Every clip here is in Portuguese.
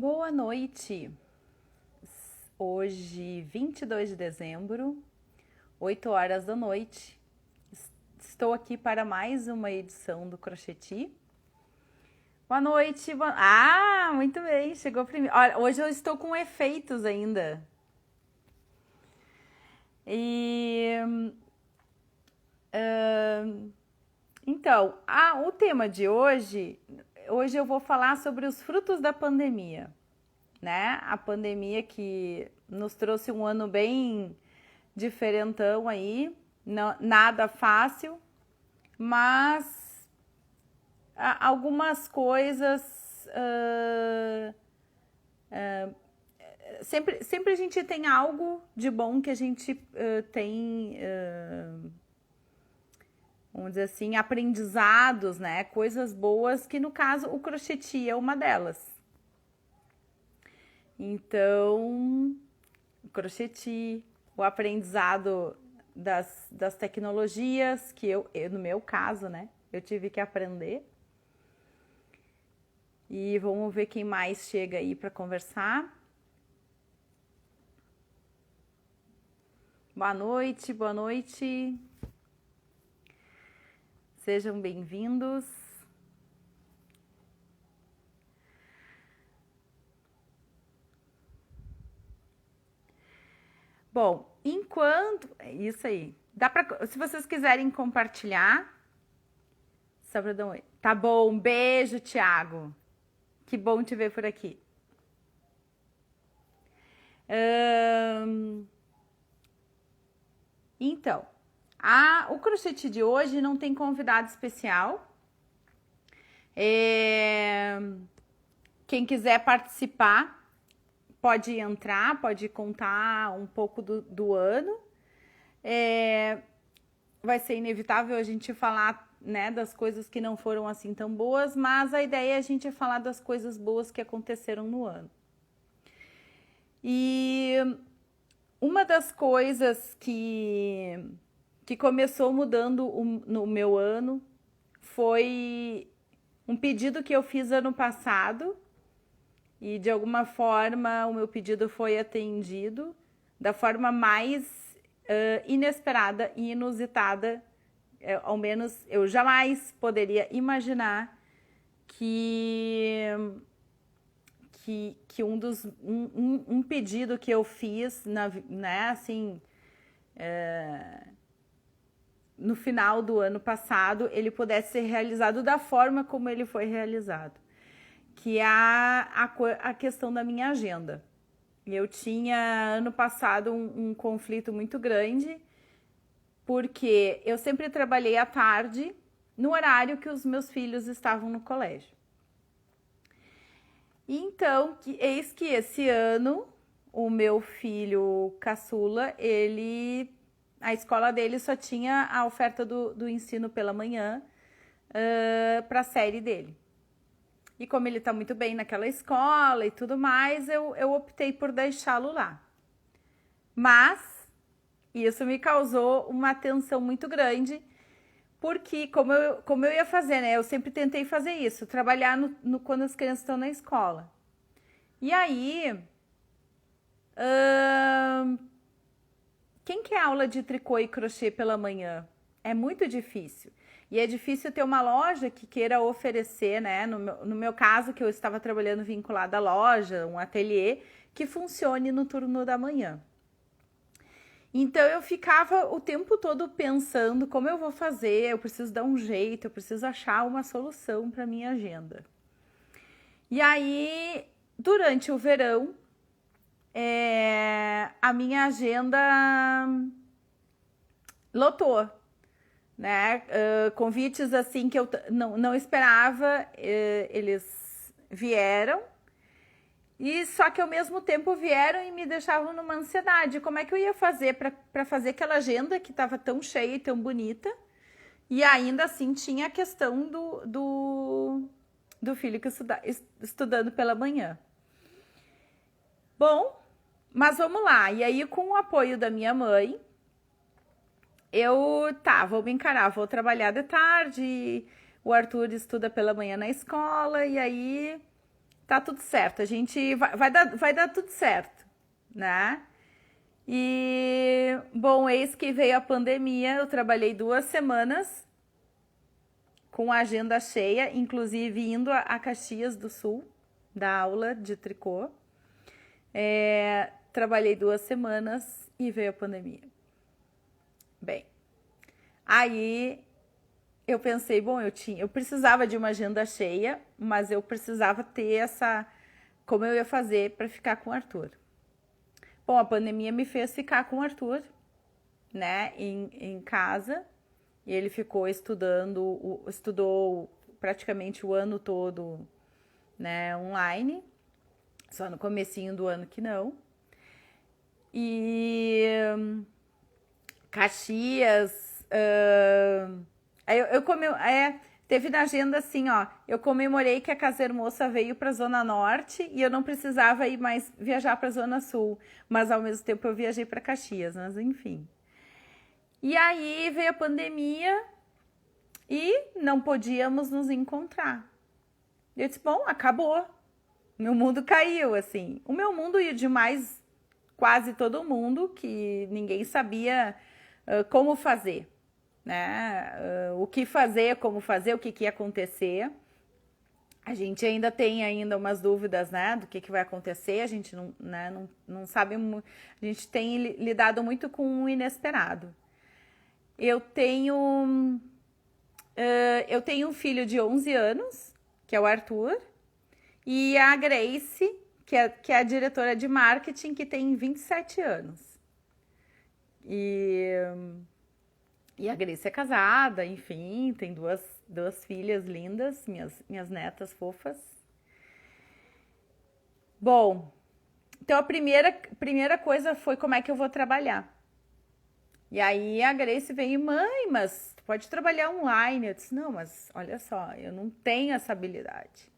Boa noite. Hoje, 22 de dezembro, 8 horas da noite. Estou aqui para mais uma edição do Crocheti. Boa noite. Muito bem, chegou primeiro. Olha, hoje eu estou com efeitos ainda. E então, o tema de hoje eu vou falar sobre os frutos da pandemia, né? A pandemia que nos trouxe um ano bem diferentão aí, não, nada fácil, mas algumas coisas sempre a gente tem algo de bom que a gente tem, vamos dizer assim, aprendizados, né? Coisas boas que no caso o crocheti é uma delas. Então, o crocheti, o aprendizado das tecnologias, que no meu caso, né, eu tive que aprender. E vamos ver quem mais chega aí para conversar. Boa noite, boa noite. Sejam bem-vindos. Bom, enquanto... Isso aí. Se vocês quiserem compartilhar... Só para dar um oi. Tá bom, beijo, Thiago. Que bom te ver por aqui. Então, o crochete de hoje não tem convidado especial. Quem quiser participar pode entrar, pode contar um pouco do ano. Vai ser inevitável a gente falar, né, das coisas que não foram assim tão boas, mas a ideia é a gente falar das coisas boas que aconteceram no ano. E uma das coisas que começou mudando no meu ano foi um pedido que eu fiz ano passado e de alguma forma o meu pedido foi atendido da forma mais inesperada e inusitada. Ao menos eu jamais poderia imaginar que um pedido que eu fiz né, assim, no final do ano passado ele pudesse ser realizado da forma como ele foi realizado, que é a questão da minha agenda. Eu tinha ano passado um conflito muito grande, porque eu sempre trabalhei à tarde, no horário que os meus filhos estavam no colégio. Então, eis que esse ano, o meu filho caçula, a escola dele só tinha a oferta do ensino pela manhã para a série dele. E como ele está muito bem naquela escola e tudo mais, eu optei por deixá-lo lá. Mas isso me causou uma tensão muito grande, porque como eu ia fazer, né? Eu sempre tentei fazer isso, trabalhar quando as crianças estão na escola. E aí, quem quer aula de tricô e crochê pela manhã? É muito difícil. E é difícil ter uma loja que queira oferecer, né? No meu caso, que eu estava trabalhando vinculada à loja, um ateliê, que funcione no turno da manhã. Então eu ficava o tempo todo pensando como eu vou fazer, eu preciso dar um jeito, eu preciso achar uma solução para minha agenda. E aí, durante o verão, a minha agenda lotou, né? Convites assim que eu não esperava, eles vieram. E só que ao mesmo tempo vieram e me deixavam numa ansiedade. Como é que eu ia fazer para fazer aquela agenda que estava tão cheia e tão bonita? E ainda assim tinha a questão do filho que estudando pela manhã. Bom, mas vamos lá. E aí, com o apoio da minha mãe, vou me encarar, vou trabalhar de tarde. O Arthur estuda pela manhã na escola, e aí tá tudo certo, a gente vai dar tudo certo, né? E, bom, eis que veio a pandemia, eu trabalhei 2 semanas com a agenda cheia, inclusive indo a Caxias do Sul, da aula de tricô. Trabalhei 2 semanas e veio a pandemia. Bem, aí eu pensei, bom, eu precisava de uma agenda cheia, mas eu precisava ter como eu ia fazer para ficar com o Arthur. Bom, a pandemia me fez ficar com o Arthur, né, em casa. E ele ficou estudou praticamente o ano todo, né, online. Só no comecinho do ano que não. E Caxias, teve na agenda assim, ó, eu comemorei que a Casa Hermosa veio para a Zona Norte e eu não precisava ir mais viajar para a Zona Sul, mas ao mesmo tempo eu viajei para Caxias, mas enfim. E aí veio a pandemia e não podíamos nos encontrar. Eu disse, bom, acabou. Meu mundo caiu, assim. O meu mundo e de mais quase todo mundo, que ninguém sabia como fazer, né? O que fazer, como fazer, o que ia acontecer. A gente ainda tem umas dúvidas, né, do que vai acontecer. A gente não sabe, a gente tem lidado muito com o inesperado. Eu tenho um filho de 11 anos, que é o Arthur, e a Grace, que é a diretora de marketing, que tem 27 anos. E a Grace é casada, enfim, tem duas filhas lindas, minhas netas fofas. Bom, então a primeira coisa foi como é que eu vou trabalhar. E aí a Grace veio, mãe, mas tu pode trabalhar online. Eu disse, não, mas olha só, eu não tenho essa habilidade.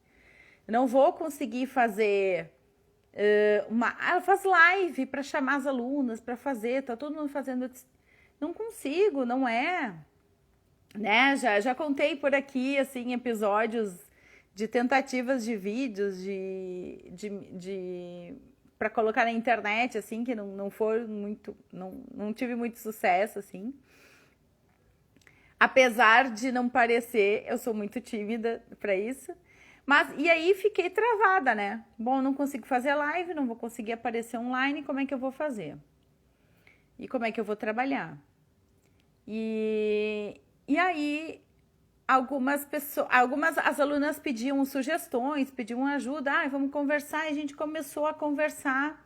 Eu não vou conseguir fazer faz live para chamar as alunas, para fazer, tá todo mundo fazendo. Eu disse, não consigo, não é. Né? Já contei por aqui, assim, episódios de tentativas de vídeos para colocar na internet, assim, que não for muito, não tive muito sucesso, assim. Apesar de não parecer, eu sou muito tímida para isso. Mas, e aí fiquei travada, né? Bom, não consigo fazer live, não vou conseguir aparecer online, como é que eu vou fazer? E como é que eu vou trabalhar? E aí as alunas pediam sugestões, pediam ajuda, vamos conversar, e a gente começou a conversar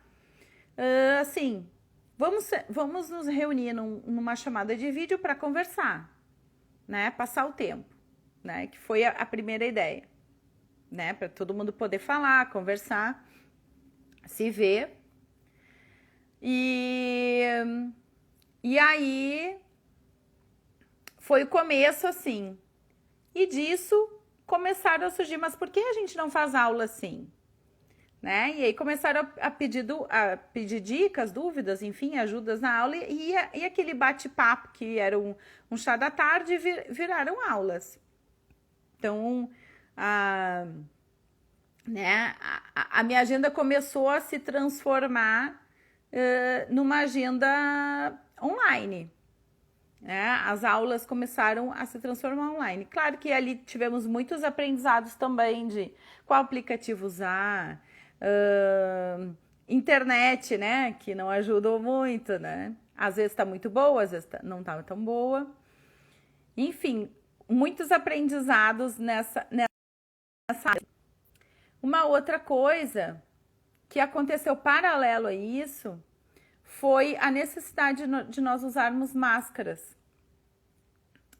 assim, vamos nos reunir numa chamada de vídeo para conversar, né, passar o tempo, né, que foi a primeira ideia, né, para todo mundo poder falar, conversar, se ver, e aí foi o começo assim. E disso começaram a surgir, mas por que a gente não faz aula assim? Né? E aí começaram a pedir dicas, dúvidas, enfim, ajudas na aula. E aquele bate-papo que era um chá da tarde viraram aulas. Então, a minha agenda começou a se transformar numa agenda online. As aulas começaram a se transformar online. Claro que ali tivemos muitos aprendizados também de qual aplicativo usar, internet, né, que não ajudou muito, né? Às vezes está muito boa, às vezes não está tão boa. Enfim, muitos aprendizados nessa área. Uma outra coisa que aconteceu paralelo a isso foi a necessidade de nós usarmos máscaras.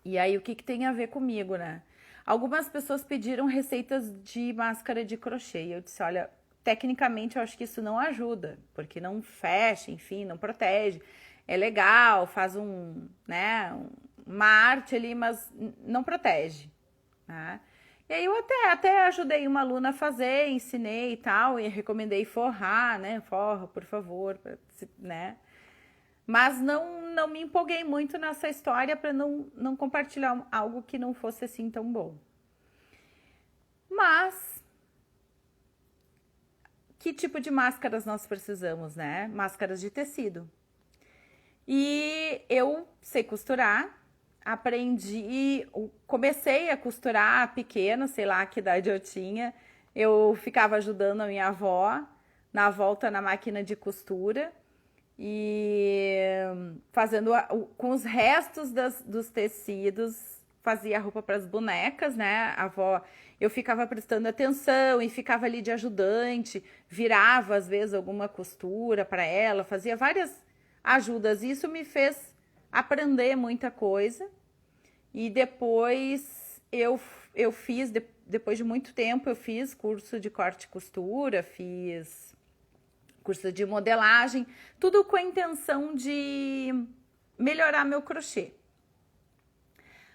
E aí, o que tem a ver comigo, né? Algumas pessoas pediram receitas de máscara de crochê. E eu disse, olha, tecnicamente eu acho que isso não ajuda, porque não fecha, enfim, não protege. É legal, faz uma arte ali, mas não protege, né? E aí eu até ajudei uma aluna a fazer, ensinei e tal, e recomendei forrar, né? Forra, por favor, né? Mas não me empolguei muito nessa história para não compartilhar algo que não fosse assim tão bom. Mas que tipo de máscaras nós precisamos, né? Máscaras de tecido. E eu sei costurar, aprendi, comecei a costurar pequena, sei lá que idade eu tinha. Eu ficava ajudando a minha avó na volta na máquina de costura e fazendo com os restos dos tecidos, fazia roupa para as bonecas, né? A avó, eu ficava prestando atenção e ficava ali de ajudante, virava às vezes alguma costura para ela, fazia várias ajudas. Isso me fez aprender muita coisa. E depois eu fiz, depois de muito tempo, eu fiz curso de corte e costura, fiz curso de modelagem, tudo com a intenção de melhorar meu crochê.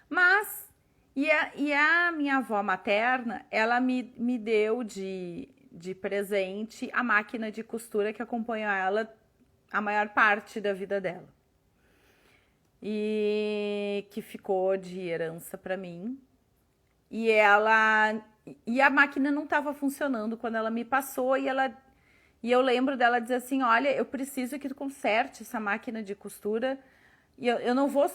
Mas, e a minha avó materna, ela me deu de presente a máquina de costura que acompanhou ela a maior parte da vida dela. E que ficou de herança para mim. E a máquina não estava funcionando quando ela me passou e eu lembro dela dizer assim, olha, eu preciso que tu conserte essa máquina de costura. E eu não vou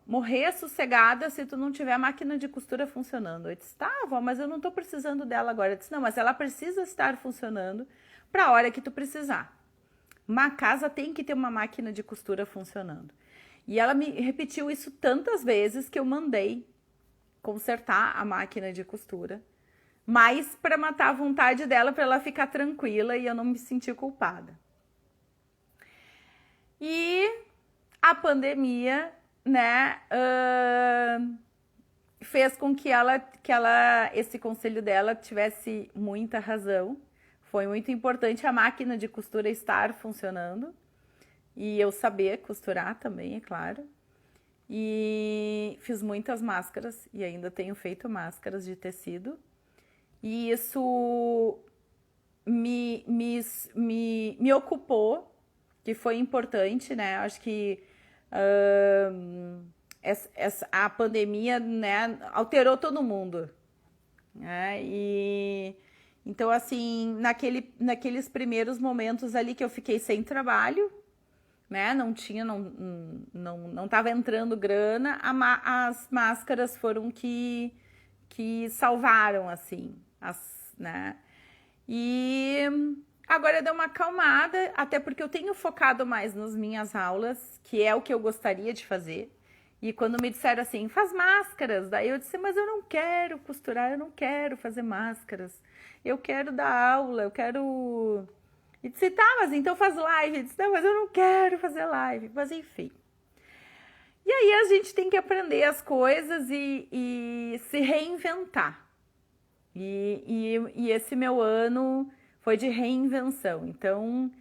morrer sossegada se tu não tiver a máquina de costura funcionando. Eu disse, tá, vó, mas eu não tô precisando dela agora. Eu disse, não, mas ela precisa estar funcionando para a hora que tu precisar. Uma casa tem que ter uma máquina de costura funcionando. E ela me repetiu isso tantas vezes que eu mandei consertar a máquina de costura, mas para matar a vontade dela, para ela ficar tranquila e eu não me sentir culpada. E a pandemia, né, fez com que esse conselho dela tivesse muita razão. Foi muito importante a máquina de costura estar funcionando e eu saber costurar também, é claro. E fiz muitas máscaras e ainda tenho feito máscaras de tecido. E isso me ocupou, que foi importante, né? Acho que a pandemia, né, alterou todo mundo, né? E então, assim, naqueles primeiros momentos ali que eu fiquei sem trabalho, né? Não tava entrando grana, as máscaras foram que salvaram, assim, né? E agora deu uma acalmada, até porque eu tenho focado mais nas minhas aulas, que é o que eu gostaria de fazer. E quando me disseram assim, faz máscaras, daí eu disse, mas eu não quero costurar, eu não quero fazer máscaras. Eu quero dar aula, eu quero... E disse, tá, mas então faz live. Eu disse, não, mas eu não quero fazer live. Mas enfim. E aí a gente tem que aprender as coisas e se reinventar. E esse meu ano foi de reinvenção. Então,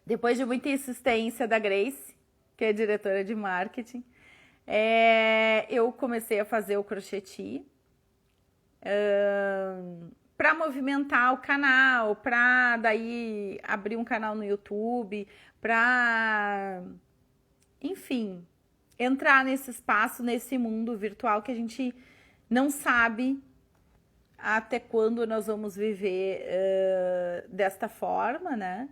depois de muita insistência da Grace, que é diretora de marketing, eu comecei a fazer o crocheti para movimentar o canal, para daí abrir um canal no YouTube, para, enfim, entrar nesse espaço, nesse mundo virtual que a gente não sabe até quando nós vamos viver desta forma, né?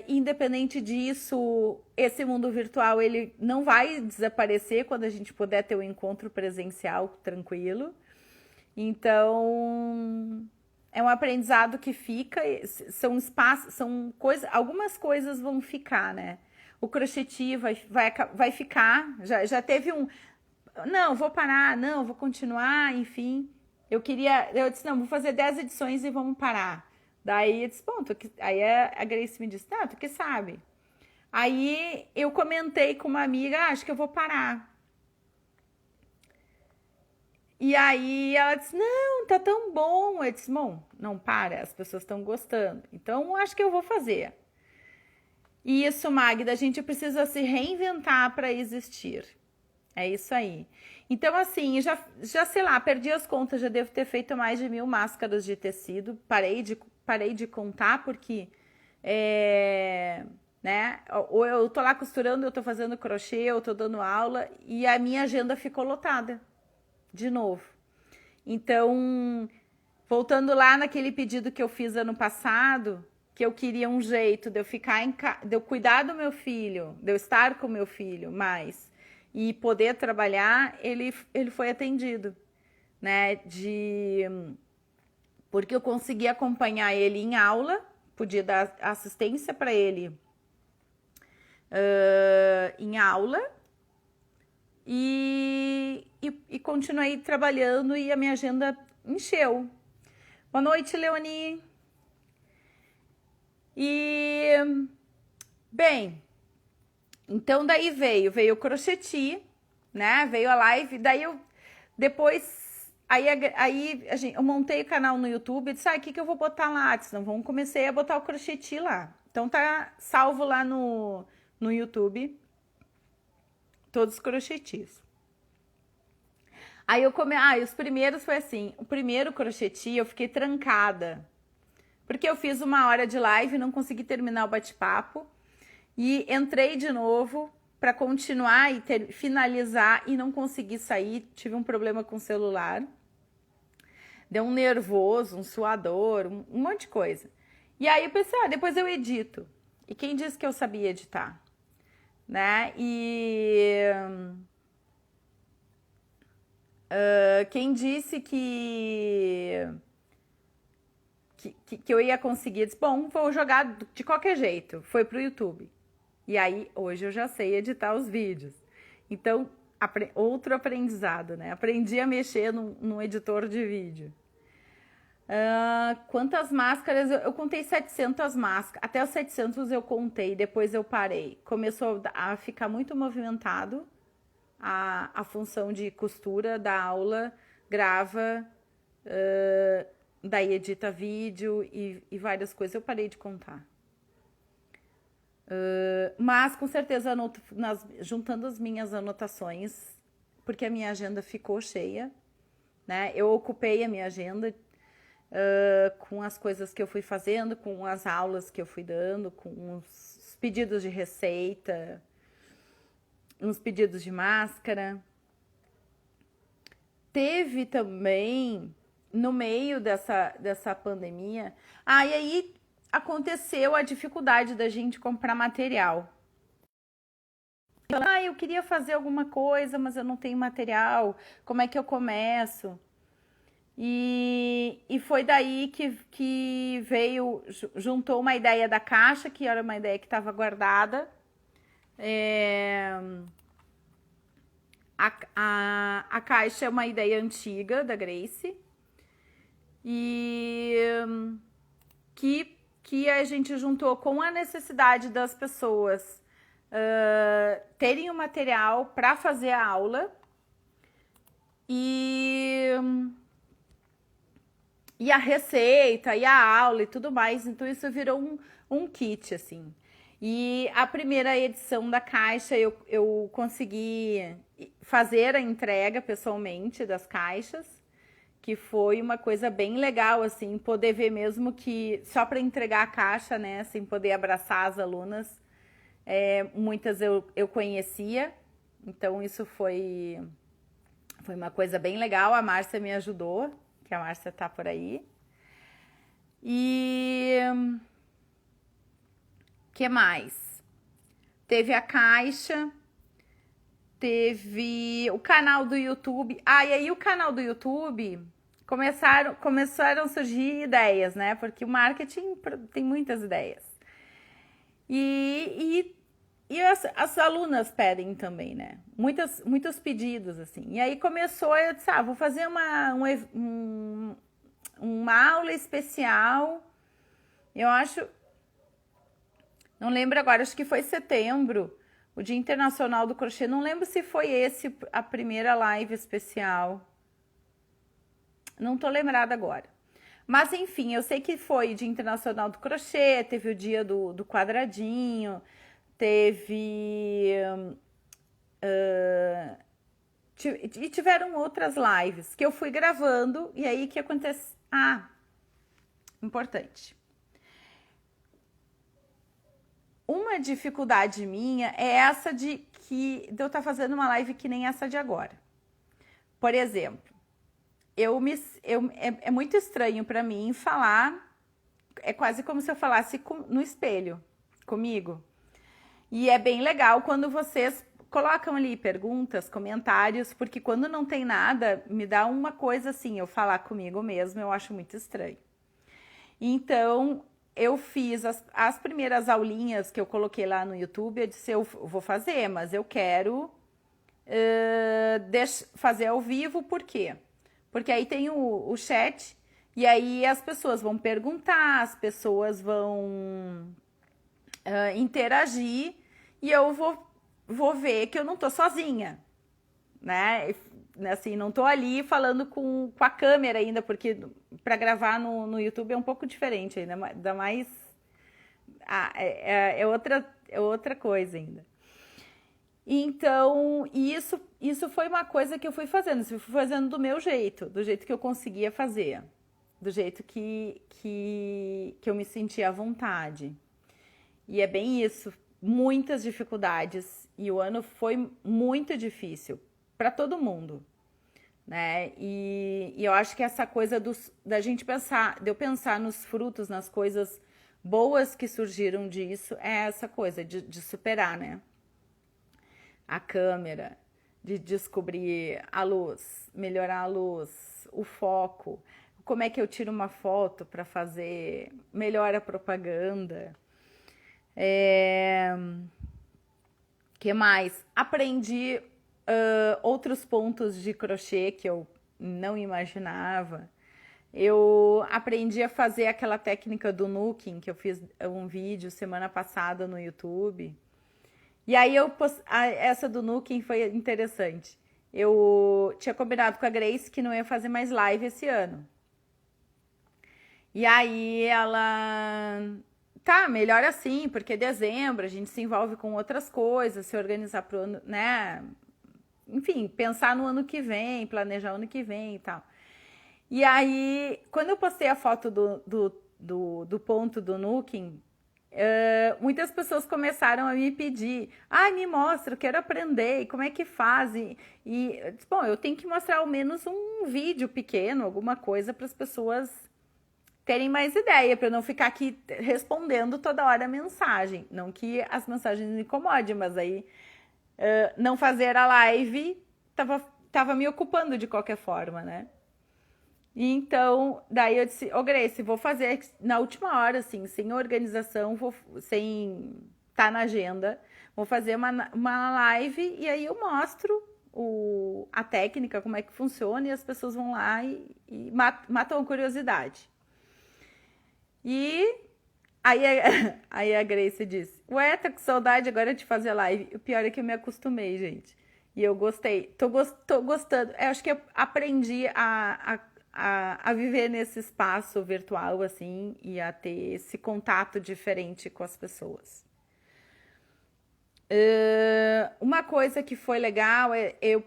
Independente disso, esse mundo virtual ele não vai desaparecer quando a gente puder ter um encontro presencial tranquilo. Então, é um aprendizado que fica, são espaços, são coisas, algumas coisas vão ficar, né? O crocheti vai ficar, já teve não, vou parar, não, vou continuar, enfim. Eu disse, não, vou fazer 10 edições e vamos parar. Daí eu disse, bom, aí a Grace me disse, tá, tu que sabe. Aí eu comentei com uma amiga, acho que eu vou parar. E aí ela disse, não, tá tão bom. Eu disse, bom, não para, as pessoas estão gostando. Então, acho que eu vou fazer. Isso, Magda, a gente precisa se reinventar para existir. É isso aí. Então, assim, já sei lá, perdi as contas, já devo ter feito mais de 1000 máscaras de tecido. Parei de contar, porque, né, ou eu tô lá costurando, eu tô fazendo crochê, eu tô dando aula, e a minha agenda ficou lotada. De novo. Então, voltando lá naquele pedido que eu fiz ano passado, que eu queria um jeito de eu ficar de eu cuidar do meu filho, de eu estar com o meu filho mais e poder trabalhar, ele foi atendido, né? Porque eu consegui acompanhar ele em aula, podia dar assistência para ele em aula e continuei trabalhando e a minha agenda encheu. Boa noite, Leoni. E, bem, então daí veio o crocheti, né? Veio a live, daí eu depois, eu montei o canal no YouTube e disse, o que eu vou botar lá? Disse, não, comecei a botar o crocheti lá. Então tá salvo lá no YouTube, todos os crochetis. Aí os primeiros foi assim, o primeiro crocheti eu fiquei trancada, porque eu fiz 1 hora de live, não consegui terminar o bate-papo, e entrei de novo para continuar e finalizar e não consegui sair, tive um problema com o celular, deu um nervoso, um suador, um monte de coisa. E aí eu pensei, depois eu edito. E quem disse que eu sabia editar? Né? Quem disse que eu ia conseguir? Disse, bom, vou jogar de qualquer jeito. Foi pro YouTube. E aí, hoje eu já sei editar os vídeos. Então, outro aprendizado, né? Aprendi a mexer num editor de vídeo. Quantas máscaras? Eu contei 700 máscaras. Até os 700 eu contei, depois eu parei. Começou a ficar muito movimentado a função de costura da aula, grava, daí edita vídeo e várias coisas. Eu parei de contar. Mas com certeza juntando as minhas anotações, porque a minha agenda ficou cheia, né? Eu ocupei a minha agenda com as coisas que eu fui fazendo, com as aulas que eu fui dando, com os pedidos de receita, uns pedidos de máscara. Teve também, no meio dessa pandemia, e aí aconteceu a dificuldade da gente comprar material. Eu queria fazer alguma coisa, mas eu não tenho material, como é que eu começo? E foi daí que veio, juntou uma ideia da caixa, que era uma ideia que estava guardada. A caixa é uma ideia antiga da Grace e que a gente juntou com a necessidade das pessoas terem o material para fazer a aula e a receita, e a aula e tudo mais. Então isso virou um kit, assim. E a primeira edição da caixa eu consegui fazer a entrega pessoalmente das caixas, que foi uma coisa bem legal, assim, poder ver mesmo que só para entregar a caixa, né, assim, poder abraçar as alunas. Muitas eu conhecia, então isso foi uma coisa bem legal. A Márcia me ajudou, que a Márcia tá por aí. E que mais? Teve a caixa, teve o canal do YouTube. E aí o canal do YouTube começaram a surgir ideias, né? Porque o marketing tem muitas ideias. E as alunas pedem também, né? Muitos pedidos, assim. E aí começou, eu disse, vou fazer uma aula especial. Eu acho, não lembro agora, acho que foi setembro, o Dia Internacional do Crochê. Não lembro se foi a primeira live especial. Não tô lembrada agora. Mas, enfim, eu sei que foi o Dia Internacional do Crochê, teve o dia do quadradinho, teve... e tiveram outras lives que eu fui gravando, e aí que acontece... importante. Uma dificuldade minha é essa de eu estar fazendo uma live que nem essa de agora. Por exemplo, é muito estranho para mim falar, é quase como se eu falasse no espelho comigo. E é bem legal quando vocês colocam ali perguntas, comentários, porque quando não tem nada, me dá uma coisa assim, eu falar comigo mesmo, eu acho muito estranho. Então, eu fiz as primeiras aulinhas que eu coloquei lá no YouTube, eu disse, eu vou fazer, mas eu quero fazer ao vivo, por quê? Porque aí tem o chat, e aí as pessoas vão perguntar, as pessoas vão interagir, e eu vou ver que eu não tô sozinha, né? Assim, não tô ali falando com a câmera ainda, porque para gravar no YouTube é um pouco diferente ainda, ainda mais é outra coisa ainda. Então, isso foi uma coisa que eu fui fazendo. Eu fui fazendo do meu jeito, do jeito que eu conseguia fazer, do jeito que eu me sentia à vontade. E é bem isso, muitas dificuldades. E o ano foi muito difícil para todo mundo, né? E eu acho que essa coisa da gente pensar, de eu pensar nos frutos, nas coisas boas que surgiram disso, é essa coisa de superar, né? A câmera, de descobrir a luz, melhorar a luz, o foco, como é que eu tiro uma foto para fazer melhor a propaganda. Que mais? Aprendi outros pontos de crochê que eu não imaginava. Eu aprendi a fazer aquela técnica do nooking, que eu fiz um vídeo semana passada no YouTube. E aí essa do nooking foi interessante. Eu tinha combinado com a Grace que não ia fazer mais live esse ano. E aí ela... Tá, melhor assim, porque dezembro a gente se envolve com outras coisas, se organizar pro ano, né? Enfim, pensar no ano que vem, planejar o ano que vem e tal. E aí, quando eu postei a foto do ponto do nooking, muitas pessoas começaram a me pedir, me mostra, eu quero aprender, e como é que faz? Bom, eu tenho que mostrar ao menos um vídeo pequeno, alguma coisa para as pessoas terem mais ideia, para eu não ficar aqui respondendo toda hora a mensagem. Não que as mensagens me incomodem, mas aí não fazer a live tava me ocupando de qualquer forma, né? E então, daí eu disse, Grace, vou fazer na última hora, assim, sem organização, sem estar na agenda, vou fazer uma live e aí eu mostro a técnica, como é que funciona, e as pessoas vão lá e matam a curiosidade. E aí a Grace disse, ué, tá com saudade agora de fazer live. O pior é que eu me acostumei, gente. E eu gostei. Tô gostando. Eu acho que eu aprendi a viver nesse espaço virtual, assim, e a ter esse contato diferente com as pessoas. Uma coisa que foi legal é eu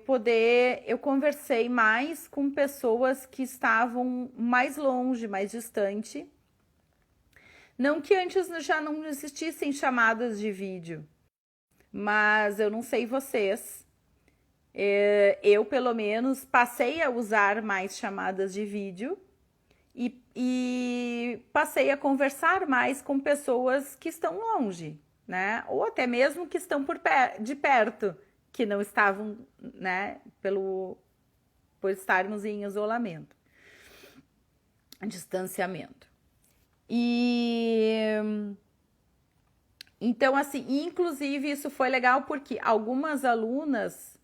conversei mais com pessoas que estavam mais longe, mais distante. Não que antes já não existissem chamadas de vídeo, mas eu não sei vocês. Eu, pelo menos, passei a usar mais chamadas de vídeo e passei a conversar mais com pessoas que estão longe, né? Ou até mesmo que estão de perto, que não estavam, né? Por estarmos em isolamento, distanciamento. Então, assim, inclusive isso foi legal porque algumas alunas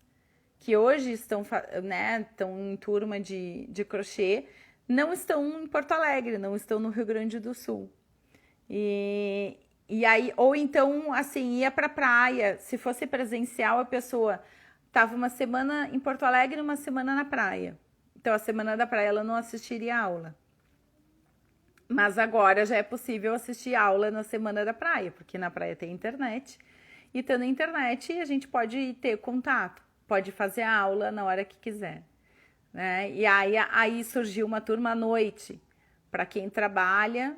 que hoje estão, né, estão em turma de crochê, não estão em Porto Alegre, não estão no Rio Grande do Sul. E aí, ou então, assim, ia pra praia, se fosse presencial, a pessoa tava uma semana em Porto Alegre e uma semana na praia. Então, a semana da praia ela não assistiria a aula. Mas agora já é possível assistir aula na semana da praia, porque na praia tem internet. E tendo internet, a gente pode ter contato, pode fazer a aula na hora que quiser. Né? E aí surgiu uma turma à noite, para quem trabalha,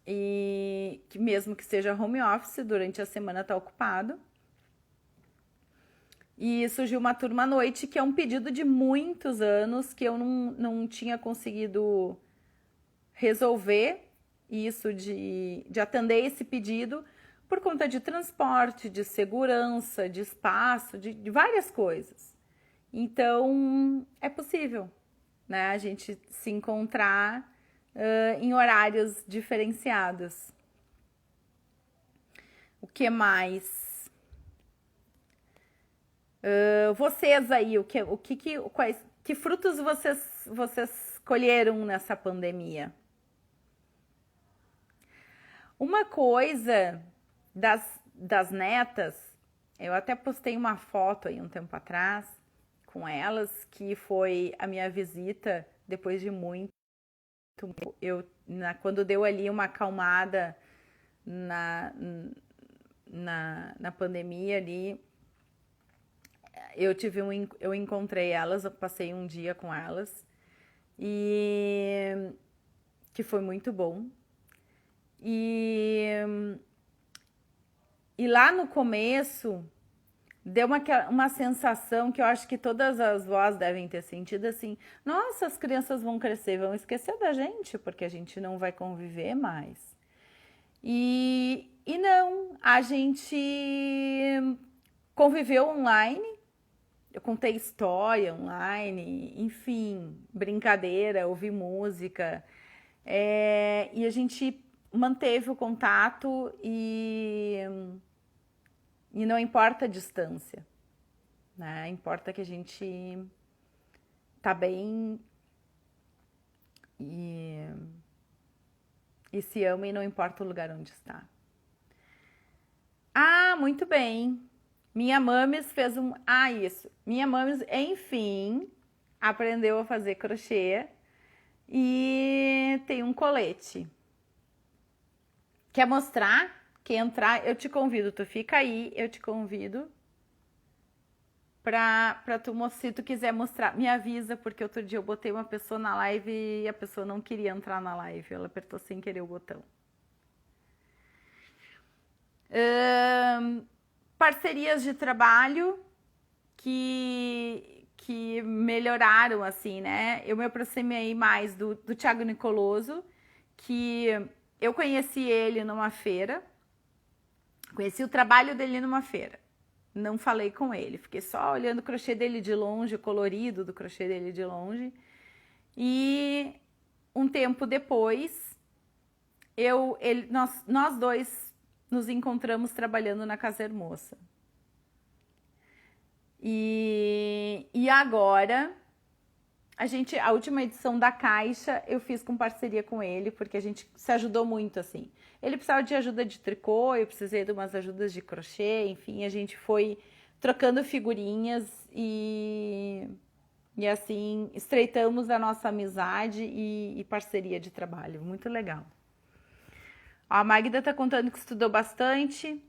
e que mesmo que seja home office, durante a semana está ocupado. E surgiu uma turma à noite, que é um pedido de muitos anos que eu não tinha conseguido resolver isso de atender esse pedido por conta de transporte, de segurança, de espaço, de várias coisas. Então, é possível, né, a gente se encontrar em horários diferenciados. O que mais? Vocês aí, que frutos vocês colheram nessa pandemia? Uma coisa das netas, eu até postei uma foto aí um tempo atrás com elas, que foi a minha visita depois de muito. Quando deu ali uma acalmada na, na pandemia ali, eu encontrei elas, eu passei um dia com elas e que foi muito bom. E lá no começo deu uma sensação que eu acho que todas as vós devem ter sentido assim: nossa, as crianças vão crescer, vão esquecer da gente, porque a gente não vai conviver mais. E não, a gente conviveu online, eu contei história online, enfim, brincadeira, ouvi música, e a gente manteve o contato e não importa a distância, né? Importa que a gente tá bem e se ama, e não importa o lugar onde está. Ah, muito bem. Minha mames fez um. Ah, isso. Minha mames, enfim, aprendeu a fazer crochê e tem um colete. Quer mostrar? Quer entrar? Eu te convido. Tu fica aí, eu te convido pra tu, se tu quiser mostrar. Me avisa, porque outro dia eu botei uma pessoa na live e a pessoa não queria entrar na live. Ela apertou sem querer o botão. Parcerias de trabalho que melhoraram, assim, né? Eu me aproximei mais do Thiago Nicoloso, que eu conheci ele numa feira, conheci o trabalho dele numa feira. Não falei com ele, fiquei só olhando o crochê dele de longe, o colorido do crochê dele de longe. E um tempo depois, nós dois nos encontramos trabalhando na Casa Hermosa. E agora, a última edição da Caixa eu fiz com parceria com ele, porque a gente se ajudou muito, assim. Ele precisava de ajuda de tricô, eu precisei de umas ajudas de crochê, enfim, a gente foi trocando figurinhas e assim, estreitamos a nossa amizade e parceria de trabalho. Muito legal. A Magda tá contando que estudou bastante,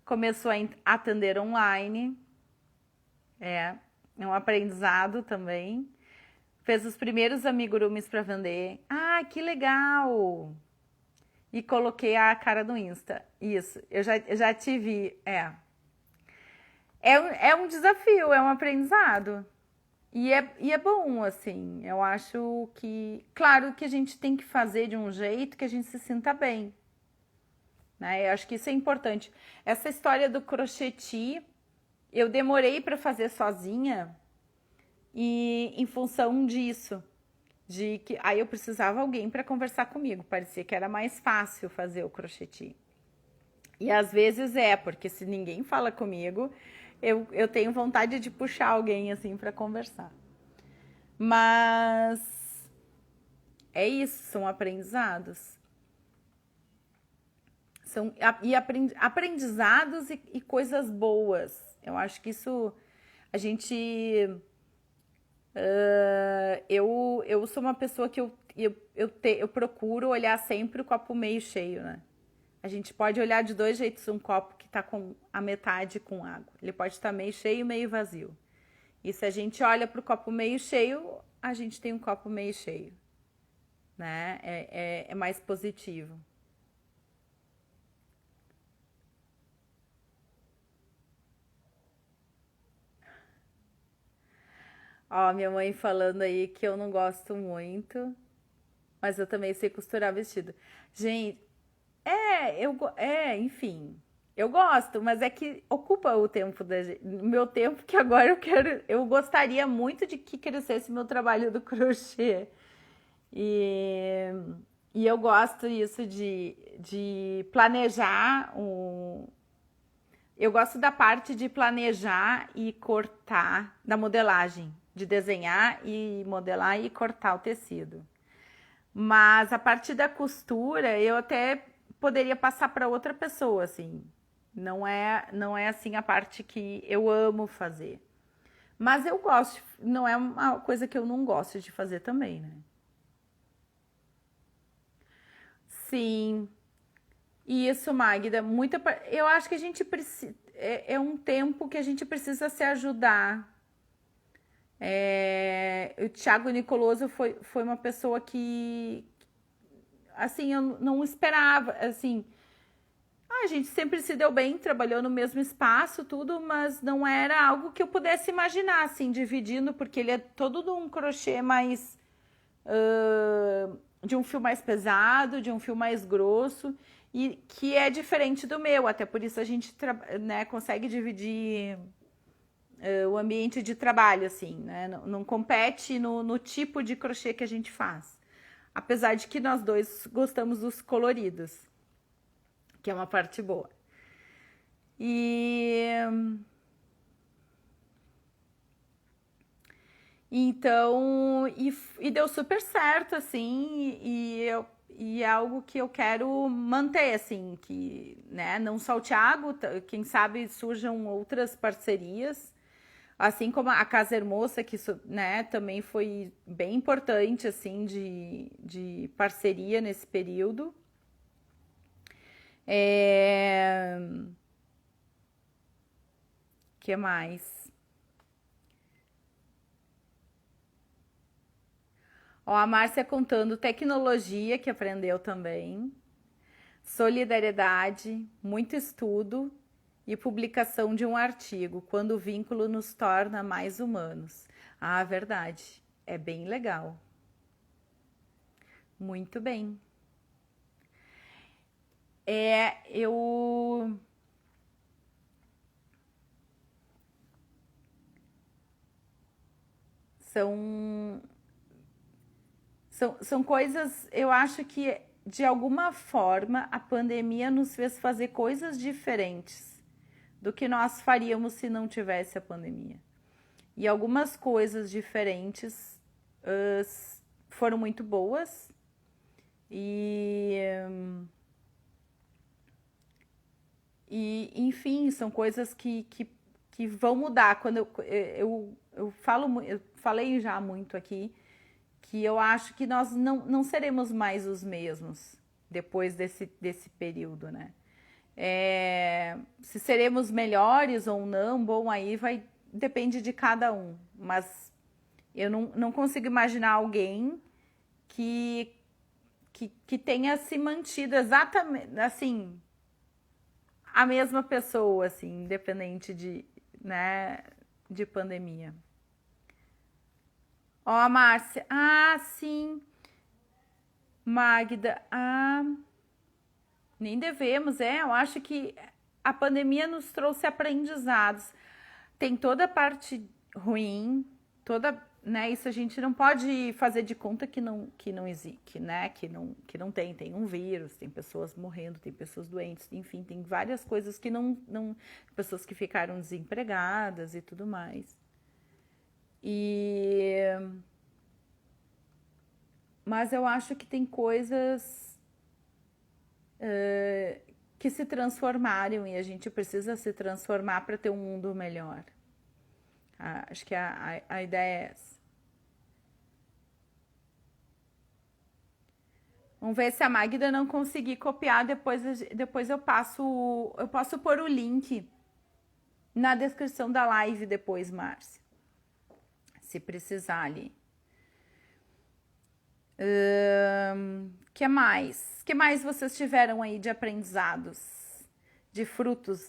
começou a atender online. É um aprendizado também. Fez os primeiros amigurumis para vender. Ah, que legal! E coloquei a cara no Insta. Isso, eu já te vi. É um desafio, é um aprendizado. E é bom, assim. Eu acho que, claro, que a gente tem que fazer de um jeito que a gente se sinta bem, né? Eu acho que isso é importante. Essa história do crocheti, eu demorei para fazer sozinha e em função disso, de que aí eu precisava alguém para conversar comigo. Parecia que era mais fácil fazer o crocheti. E às vezes porque se ninguém fala comigo, eu tenho vontade de puxar alguém assim para conversar. Mas é isso, são aprendizados. São aprendizados e coisas boas. Eu acho que isso a gente. Eu sou uma pessoa que eu procuro olhar sempre o copo meio cheio, né? A gente pode olhar de dois jeitos um copo que tá com a metade com água. Ele pode estar meio cheio, meio vazio. E se a gente olha para o copo meio cheio, a gente tem um copo meio cheio, né? É mais positivo. Ó, minha mãe falando aí que eu não gosto muito, mas eu também sei costurar vestido. Gente, enfim, eu gosto, mas é que ocupa o tempo meu tempo que agora eu gostaria muito de que crescesse meu trabalho do crochê. E, e eu gosto isso de planejar eu gosto da parte de planejar e cortar, da modelagem, de desenhar e modelar e cortar o tecido. Mas a partir da costura, eu até poderia passar para outra pessoa, assim. Não é assim a parte que eu amo fazer. Mas eu gosto, não é uma coisa que eu não gosto de fazer também, né? Sim, isso, Magda, eu acho que a gente precisa, é um tempo que a gente precisa se ajudar. O Thiago Nicoloso foi uma pessoa que, assim, eu não esperava, assim, a gente sempre se deu bem, trabalhou no mesmo espaço, tudo, mas não era algo que eu pudesse imaginar, assim, dividindo, porque ele é todo de um crochê mais, de um fio mais pesado, de um fio mais grosso, e que é diferente do meu, até por isso a gente, né, consegue dividir o ambiente de trabalho, assim, né? Não compete no tipo de crochê que a gente faz. Apesar de que nós dois gostamos dos coloridos, que é uma parte boa. E então, e deu super certo, assim, e é algo que eu quero manter, assim, que, né, não só o Thiago, quem sabe surjam outras parcerias, assim como a Casa Hermosa, que isso, né, também foi bem importante, assim, de parceria nesse período. É... Que mais? Ó, a Márcia contando tecnologia, que aprendeu também, solidariedade, muito estudo e publicação de um artigo, quando o vínculo nos torna mais humanos. Ah, verdade. É bem legal. Muito bem. Eu. São, são coisas, eu acho que de alguma forma a pandemia nos fez fazer coisas diferentes do que nós faríamos se não tivesse a pandemia. E algumas coisas diferentes foram muito boas e, enfim, são coisas que vão mudar. Quando eu falei já muito aqui que eu acho que nós não seremos mais os mesmos depois desse período, né? Se seremos melhores ou não, bom, aí vai depende de cada um. Mas eu não consigo imaginar alguém que, que tenha se mantido exatamente assim a mesma pessoa, assim, independente né, de pandemia. Ó, a Márcia, sim, Magda, nem devemos, eu acho que a pandemia nos trouxe aprendizados. Tem toda a parte ruim, toda, né, isso a gente não pode fazer de conta que não existe, né, que não tem um vírus, tem pessoas morrendo, tem pessoas doentes, enfim, tem várias coisas que não pessoas que ficaram desempregadas e tudo mais. E mas eu acho que tem coisas que se transformaram e a gente precisa se transformar para ter um mundo melhor. Acho que a ideia é essa. Vamos ver se a Magda não conseguir copiar, depois eu posso pôr o link na descrição da live depois, Márcia. Se precisar ali. Que mais? Que mais vocês tiveram aí de aprendizados? De frutos,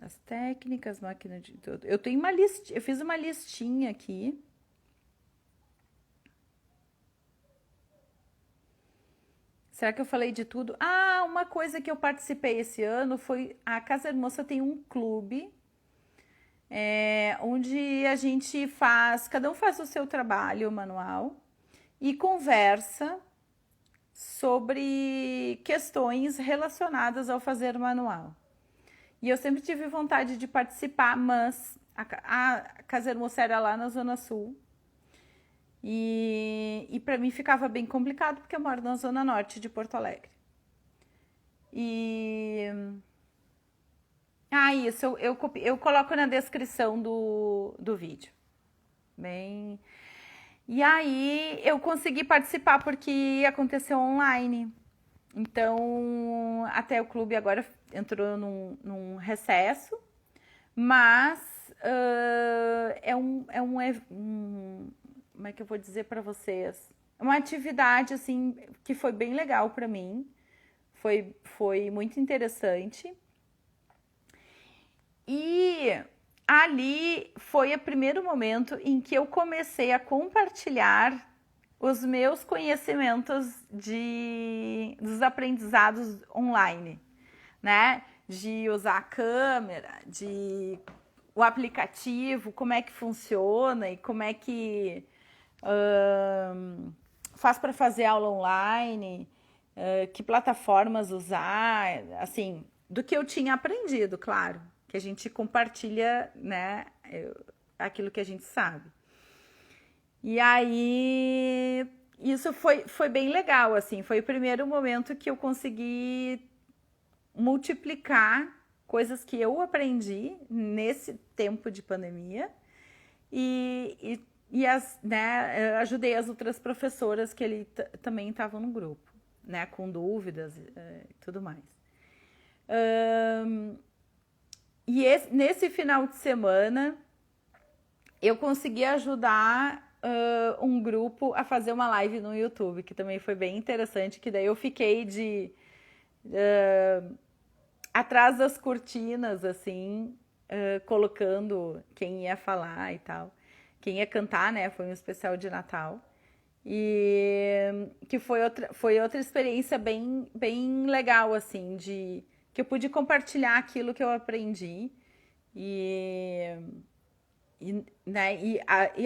As técnicas, máquina de... Eu tenho uma lista, eu fiz uma listinha aqui. Será que eu falei de tudo? Ah, uma coisa que eu participei esse ano foi... A Casa Hermosa tem um clube onde a gente faz... Cada um faz o seu trabalho manual e conversa sobre questões relacionadas ao fazer manual. E eu sempre tive vontade de participar, mas a Casa Hermosa era lá na Zona Sul. E para mim ficava bem complicado, porque eu moro na Zona Norte de Porto Alegre. E... Ah, isso, eu coloco na descrição do vídeo. Bem... E aí eu consegui participar porque aconteceu online. Então, até o clube agora entrou num recesso, mas como é que eu vou dizer para vocês? Uma atividade assim que foi bem legal para mim, foi muito interessante. E ali foi o primeiro momento em que eu comecei a compartilhar os meus conhecimentos dos aprendizados online, né? De usar a câmera, de o aplicativo, como é que funciona e como é que faz para fazer aula online, que plataformas usar, assim, do que eu tinha aprendido, claro, que a gente compartilha, né, aquilo que a gente sabe. E aí, isso foi bem legal, assim, foi o primeiro momento que eu consegui multiplicar coisas que eu aprendi nesse tempo de pandemia e né, ajudei as outras professoras que ele também estavam no grupo, né, com dúvidas e tudo mais. Nesse final de semana, eu consegui ajudar um grupo a fazer uma live no YouTube, que também foi bem interessante, que daí eu fiquei atrás das cortinas, assim, colocando quem ia falar e tal. Quem ia cantar, né? Foi um especial de Natal. E que foi outra experiência bem legal, assim, que eu pude compartilhar aquilo que eu aprendi. E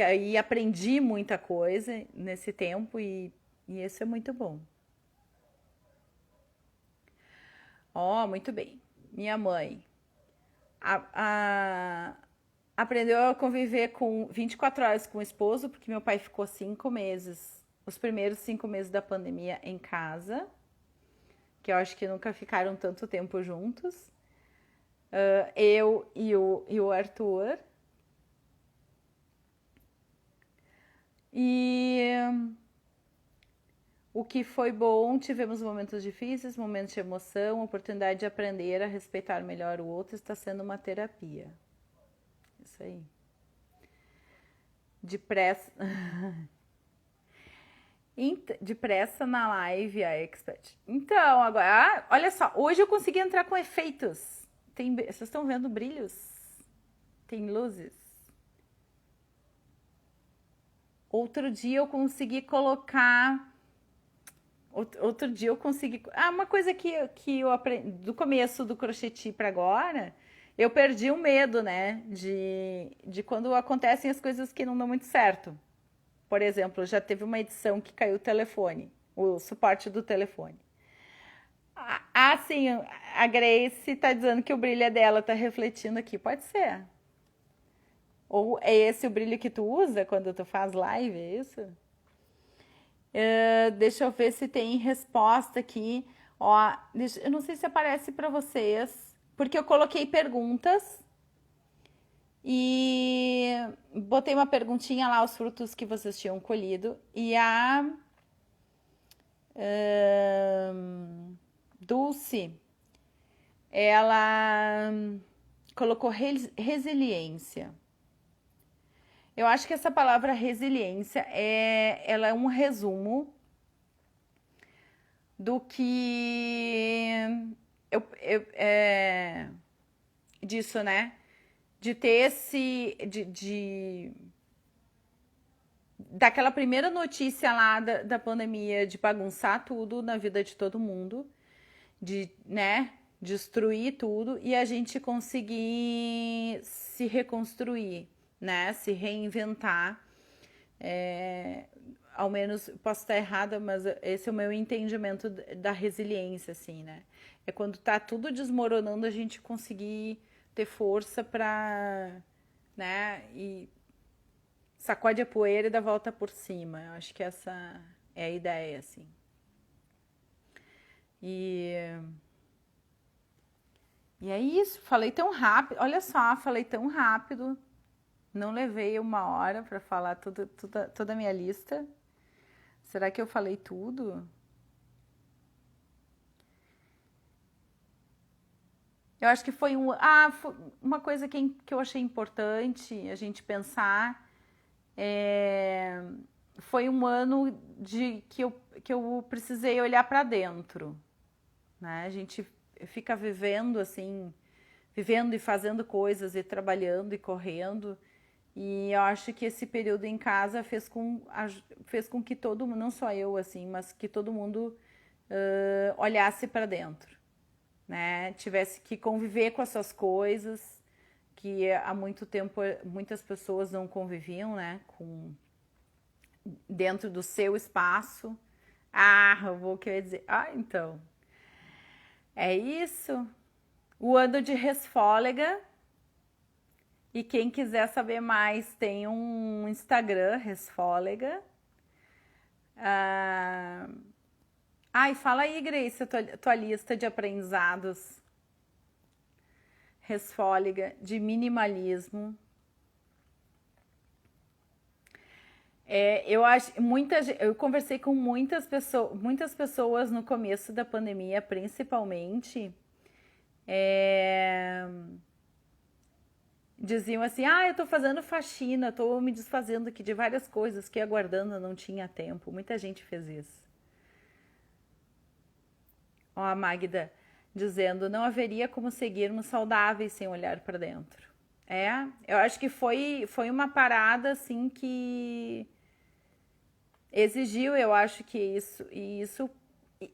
aí aprendi muita coisa nesse tempo e isso é muito bom. Ó, muito bem. Minha mãe aprendeu a conviver com 24 horas com o esposo, porque meu pai ficou 5 meses, os primeiros 5 meses da pandemia em casa, que eu acho que nunca ficaram tanto tempo juntos. Eu e o Arthur. E o que foi bom, tivemos momentos difíceis, momentos de emoção, oportunidade de aprender a respeitar melhor o outro, está sendo uma terapia. Isso aí. Depressa. Depressa na live, a expert. Então, agora, olha só, hoje eu consegui entrar com efeitos. Vocês estão vendo brilhos? Tem luzes. Outro dia eu consegui colocar. Outro dia eu consegui. Uma coisa que eu aprendi do começo do crocheti para agora, eu perdi o medo, né? De quando acontecem as coisas que não dão muito certo. Por exemplo, já teve uma edição que caiu o telefone, o suporte do telefone. Sim, a Grace tá dizendo que o brilho dela tá refletindo aqui. Pode ser. Ou é esse o brilho que tu usa quando tu faz live, é isso? Deixa eu ver se tem resposta aqui. Ó, eu não sei se aparece para vocês, porque eu coloquei perguntas e botei uma perguntinha lá, os frutos que vocês tinham colhido. E a Dulce, ela colocou resiliência. Eu acho que essa palavra resiliência ela é um resumo do que disso, né? De ter daquela primeira notícia lá da pandemia, de bagunçar tudo na vida de todo mundo, de, né, destruir tudo e a gente conseguir se reconstruir, né, se reinventar. É, ao menos posso estar errada, mas esse é o meu entendimento da resiliência, assim, né? É quando tá tudo desmoronando a gente conseguir ter força pra, né, e sacode a poeira e dá a volta por cima. Eu acho que essa é a ideia, assim. E, e é isso, falei tão rápido, olha só, falei tão rápido, não levei 1 hora para falar toda a minha lista. Será que eu falei tudo? Eu acho que foi uma coisa que eu achei importante a gente pensar. É, foi um ano que eu precisei olhar para dentro, né? A gente fica vivendo assim, vivendo e fazendo coisas e trabalhando e correndo. E eu acho que esse período em casa fez com que todo mundo, não só eu assim, mas que todo mundo olhasse para dentro, né? Tivesse que conviver com essas coisas que há muito tempo muitas pessoas não conviviam, né? Com dentro do seu espaço. O que eu ia dizer? Então. É isso. O ano de Resfólega. E quem quiser saber mais, tem um Instagram, Resfólega. E fala aí, Grace, tua lista de aprendizados. Resfólega, de minimalismo. Eu conversei com muitas pessoas no começo da pandemia, principalmente, diziam assim, eu tô fazendo faxina, tô me desfazendo aqui de várias coisas que aguardando não tinha tempo. Muita gente fez isso. Ó, a Magda dizendo, não haveria como seguirmos saudáveis sem olhar para dentro. Eu acho que foi uma parada assim que exigiu, eu acho que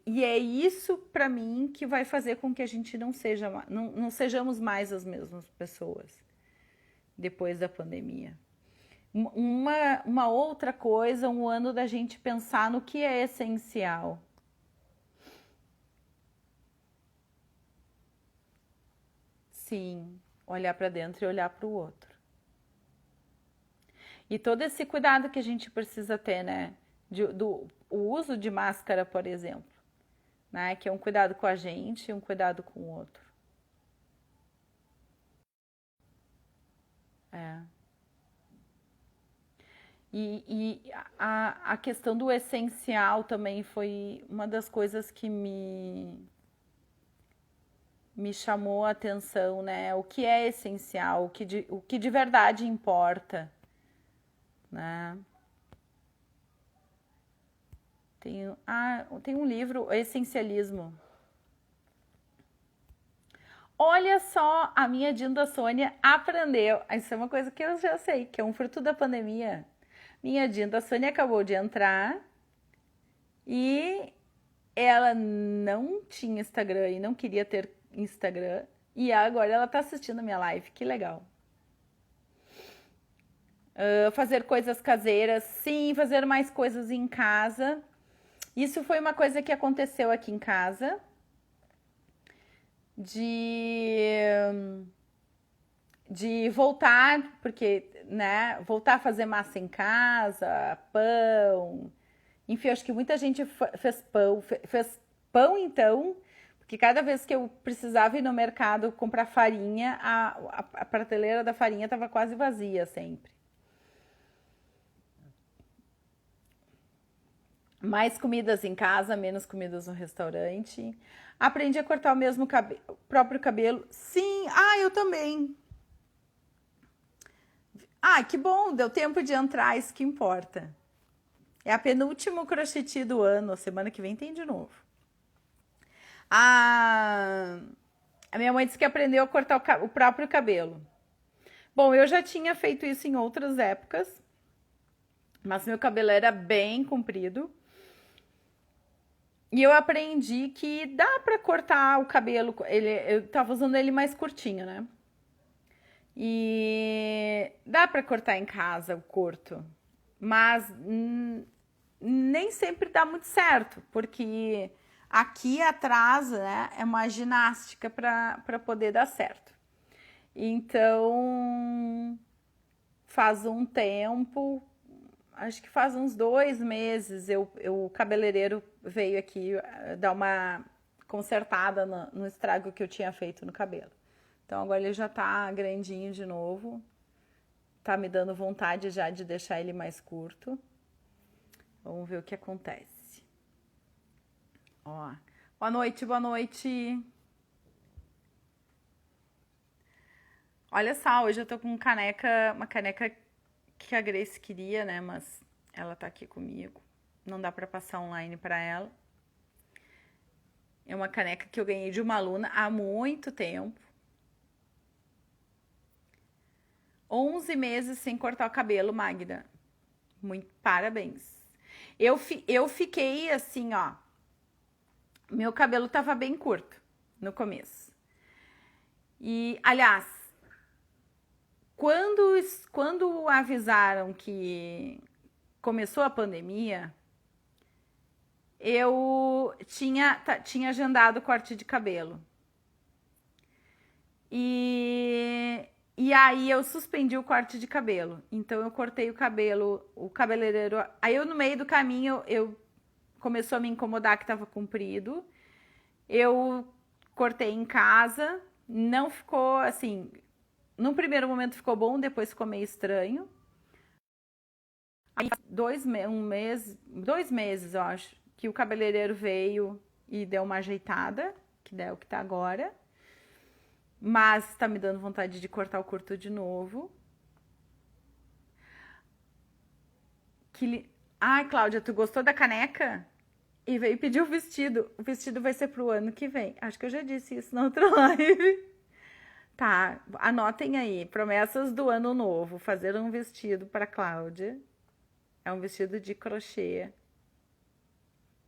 e é isso para mim que vai fazer com que a gente não sejamos mais as mesmas pessoas depois da pandemia. Uma outra coisa, um ano da gente pensar no que é essencial. Sim, olhar para dentro e olhar para o outro. E todo esse cuidado que a gente precisa ter, né? O uso de máscara, por exemplo, né? Que é um cuidado com a gente e um cuidado com o outro. É. E a questão do essencial também foi uma das coisas que me chamou a atenção, né? O que é essencial, o que de verdade importa, né? Tem um livro, Essencialismo. Olha só, a minha Dinda Sônia aprendeu. Isso é uma coisa que eu já sei, que é um fruto da pandemia. Minha Dinda Sônia acabou de entrar e ela não tinha Instagram e não queria ter Instagram. E agora ela tá assistindo a minha live, que legal. Fazer coisas caseiras, sim, fazer mais coisas em casa. Isso foi uma coisa que aconteceu aqui em casa. De voltar, porque, né, voltar a fazer massa em casa, pão. Enfim, acho que muita gente fez pão então, porque cada vez que eu precisava ir no mercado comprar farinha, a prateleira da farinha estava quase vazia sempre. Mais comidas em casa, menos comidas no restaurante. Aprendi a cortar o próprio cabelo. Sim, eu também. Que bom, deu tempo de entrar, isso que importa. É a penúltimo crochê do ano, semana que vem tem de novo. A minha mãe disse que aprendeu a cortar o próprio cabelo. Bom, eu já tinha feito isso em outras épocas, mas meu cabelo era bem comprido. E eu aprendi que dá pra cortar o cabelo. Eu tava usando ele mais curtinho, né? E dá pra cortar em casa o curto, mas nem sempre dá muito certo, porque aqui atrás, né, é uma ginástica para poder dar certo. Então, faz um tempo, acho que faz uns 2 meses, o cabeleireiro veio aqui dar uma consertada no estrago que eu tinha feito no cabelo. Então agora ele já tá grandinho de novo, tá me dando vontade já de deixar ele mais curto. Vamos ver o que acontece. Ó, boa noite, boa noite. Olha só, hoje eu tô com uma caneca que a Grace queria, né? Mas ela tá aqui comigo. Não dá pra passar online pra ela. É uma caneca que eu ganhei de uma aluna há muito tempo. 11 meses sem cortar o cabelo, Magda. Muito parabéns. Eu fiquei assim, ó. Meu cabelo tava bem curto no começo. E, aliás, quando avisaram que começou a pandemia, eu tinha agendado corte de cabelo. E aí eu suspendi o corte de cabelo. Então eu cortei o cabelo, o cabeleireiro. Aí eu no meio do caminho eu começou a me incomodar que estava comprido. Eu cortei em casa, não ficou assim. Num primeiro momento ficou bom, depois ficou meio estranho. Aí 2 meses, eu acho, que o cabeleireiro veio e deu uma ajeitada, que é o que tá agora. Mas tá me dando vontade de cortar o curto de novo. Ai, Cláudia, tu gostou da caneca? E veio pedir o vestido. O vestido vai ser pro ano que vem. Acho que eu já disse isso na outra live. Tá, anotem aí. Promessas do ano novo. Fazer um vestido para Cláudia. É um vestido de crochê.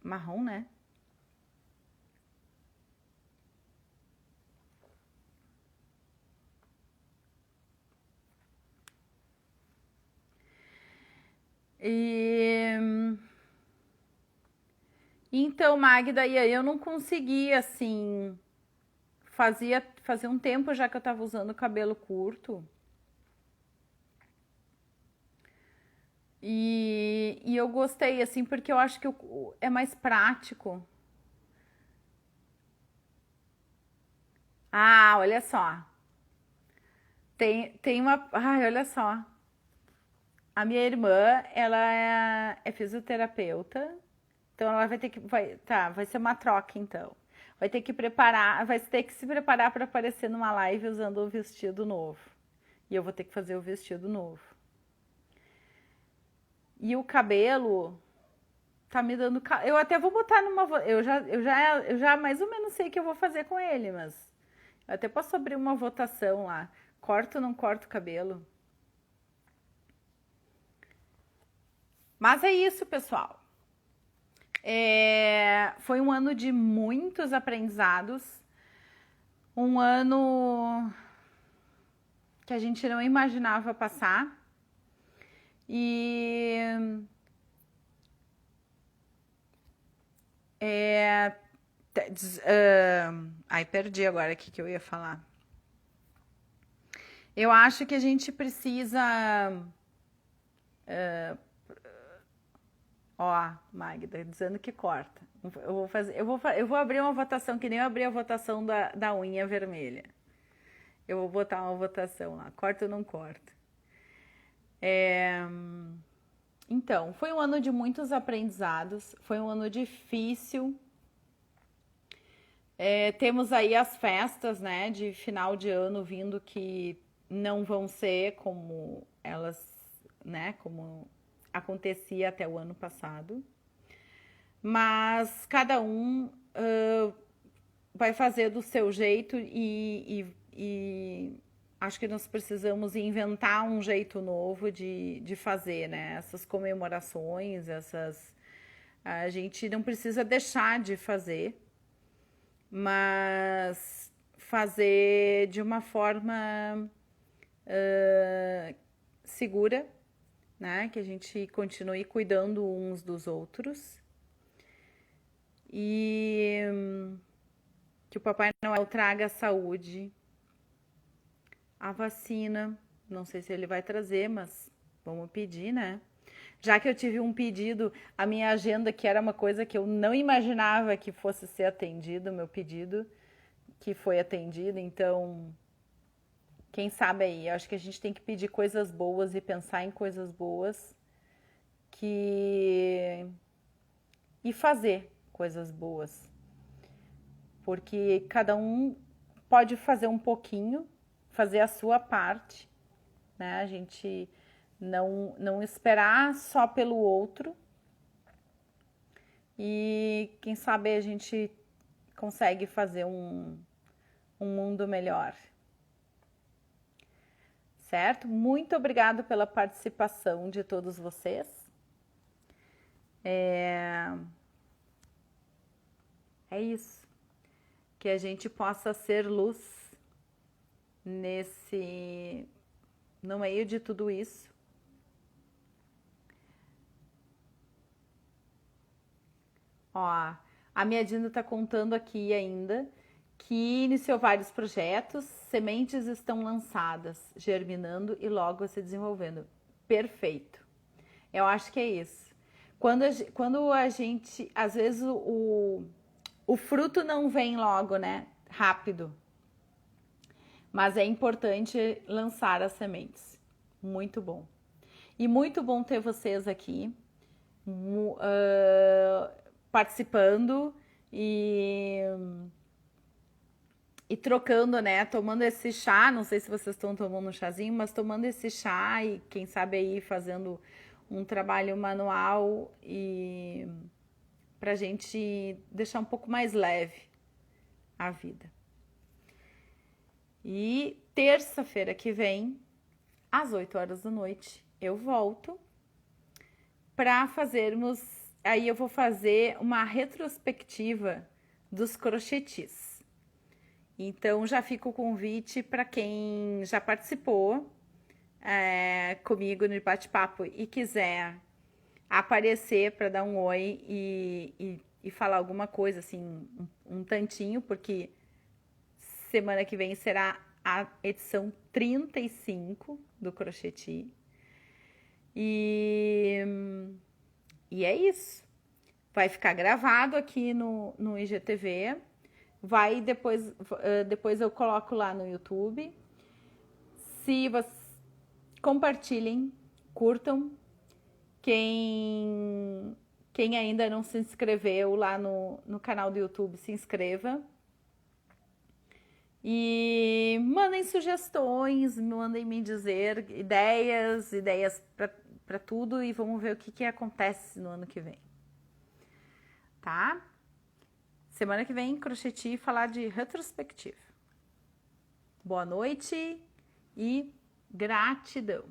Marrom, né? E então, Magda, e aí eu não consegui assim. Fazia um tempo já que eu tava usando cabelo curto. E eu gostei, assim, porque eu acho que é mais prático. Ah, olha só. Tem uma. Ai, olha só. A minha irmã, ela é fisioterapeuta. Então ela vai ter que. Vai ser uma troca, então. Vai ter que se preparar para aparecer numa live usando o vestido novo. E eu vou ter que fazer o vestido novo. E o cabelo tá me dando. Eu até vou botar numa. Eu já mais ou menos sei o que eu vou fazer com ele, mas. Eu até posso abrir uma votação lá. Corto ou não corto o cabelo? Mas é isso, pessoal. Foi um ano de muitos aprendizados. Um ano que a gente não imaginava passar. E ai, perdi agora o que eu ia falar. Eu acho que a gente precisa. Ó, Magda, dizendo que corta. Eu vou abrir uma votação que nem eu abri a votação da unha vermelha. Eu vou botar uma votação lá. Corta ou não corta? Então, foi um ano de muitos aprendizados. Foi um ano difícil. Temos aí as festas, né, de final de ano vindo que não vão ser como elas, né, como acontecia até o ano passado. Mas cada um vai fazer do seu jeito e acho que nós precisamos inventar um jeito novo de fazer, né? Essas comemorações, a gente não precisa deixar de fazer, mas fazer de uma forma segura, né? Que a gente continue cuidando uns dos outros e que o Papai Noel traga saúde, a vacina. Não sei se ele vai trazer, mas vamos pedir, né? Já que eu tive um pedido, a minha agenda, que era uma coisa que eu não imaginava que fosse ser atendido, o meu pedido, que foi atendido, então, quem sabe aí, eu acho que a gente tem que pedir coisas boas e pensar em coisas boas e fazer coisas boas, porque cada um pode fazer um pouquinho, fazer a sua parte, né? A gente não esperar só pelo outro e quem sabe a gente consegue fazer um mundo melhor. Certo? Muito obrigado pela participação de todos vocês. É isso. Que a gente possa ser luz no meio de tudo isso. Ó, a minha Dina está contando aqui ainda que iniciou vários projetos, sementes estão lançadas, germinando e logo se desenvolvendo. Perfeito. Eu acho que é isso. Quando a gente, às vezes o fruto não vem logo, né? Rápido. Mas é importante lançar as sementes. Muito bom. E muito bom ter vocês aqui participando e trocando, né? Tomando esse chá. Não sei se vocês estão tomando um chazinho, mas tomando esse chá e quem sabe aí fazendo um trabalho manual e pra gente deixar um pouco mais leve a vida. E terça-feira que vem, às 8 horas da noite, eu volto para fazermos. Aí eu vou fazer uma retrospectiva dos crochetis. Então já fica o convite para quem já participou comigo no bate-papo e quiser aparecer para dar um oi e falar alguma coisa, assim, um tantinho, porque semana que vem será a edição 35 do Crocheti. E é isso. Vai ficar gravado aqui no IGTV. Vai depois eu coloco lá no YouTube. Se vocês compartilhem, curtam. Quem ainda não se inscreveu lá no canal do YouTube, se inscreva. E mandem sugestões, mandem me dizer ideias para tudo e vamos ver o que acontece no ano que vem. Tá? Semana que vem, Crocheti falar de retrospectiva. Boa noite e gratidão.